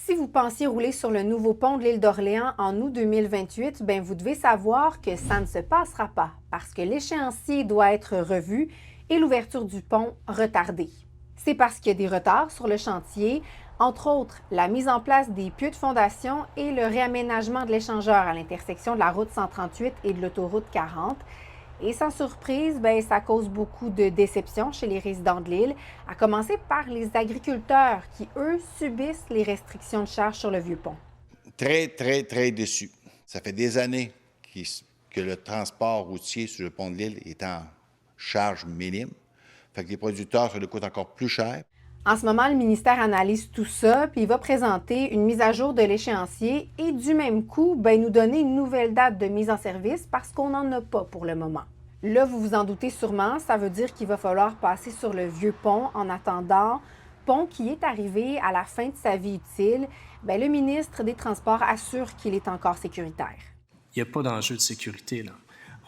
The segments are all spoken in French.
Si vous pensiez rouler sur le nouveau pont de l'île d'Orléans en août 2028, bien, vous devez savoir que ça ne se passera pas parce que l'échéancier doit être revu et l'ouverture du pont retardée. C'est parce qu'il y a des retards sur le chantier, entre autres la mise en place des pieux de fondation et le réaménagement de l'échangeur à l'intersection de la route 138 et de l'autoroute 40. Et sans surprise, bien, ça cause beaucoup de déception chez les résidents de l'île, à commencer par les agriculteurs qui, eux, subissent les restrictions de charge sur le vieux pont. Très, très, très déçu. Ça fait des années que le transport routier sur le pont de l'île est en charge minime. Fait que les producteurs, ça leur coûte encore plus cher. En ce moment, le ministère analyse tout ça, puis il va présenter une mise à jour de l'échéancier et du même coup, bien, nous donner une nouvelle date de mise en service parce qu'on n'en a pas pour le moment. Là, vous vous en doutez sûrement, ça veut dire qu'il va falloir passer sur le vieux pont en attendant. Pont qui est arrivé à la fin de sa vie utile, bien, le ministre des Transports assure qu'il est encore sécuritaire. Il n'y a pas d'enjeu de sécurité, là.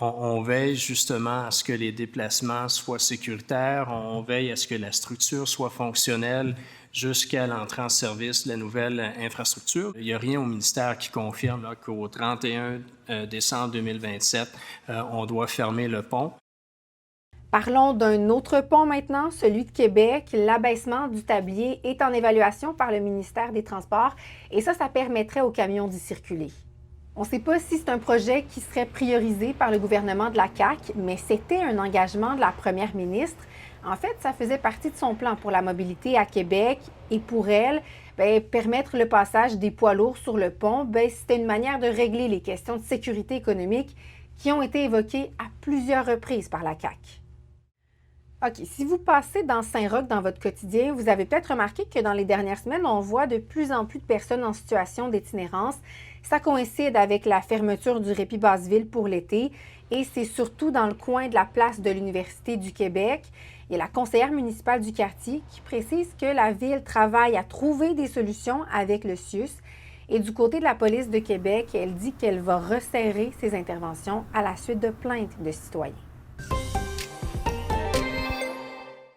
On veille justement à ce que les déplacements soient sécuritaires, on veille à ce que la structure soit fonctionnelle jusqu'à l'entrée en service de la nouvelle infrastructure. Il n'y a rien au ministère qui confirme là, qu'au 31 décembre 2027, on doit fermer le pont. Parlons d'un autre pont maintenant, celui de Québec. L'abaissement du tablier est en évaluation par le ministère des Transports et ça permettrait aux camions d'y circuler. On ne sait pas si c'est un projet qui serait priorisé par le gouvernement de la CAQ, mais c'était un engagement de la première ministre. En fait, ça faisait partie de son plan pour la mobilité à Québec et pour elle, bien, permettre le passage des poids lourds sur le pont, bien, c'était une manière de régler les questions de sécurité économique qui ont été évoquées à plusieurs reprises par la CAQ. OK, si vous passez dans Saint-Roch dans votre quotidien, vous avez peut-être remarqué que dans les dernières semaines, on voit de plus en plus de personnes en situation d'itinérance. Ça coïncide avec la fermeture du répit Basseville pour l'été et c'est surtout dans le coin de la place de l'Université du Québec. Il y a la conseillère municipale du quartier qui précise que la ville travaille à trouver des solutions avec le CIUS. Et du côté de la police de Québec, elle dit qu'elle va resserrer ses interventions à la suite de plaintes de citoyens.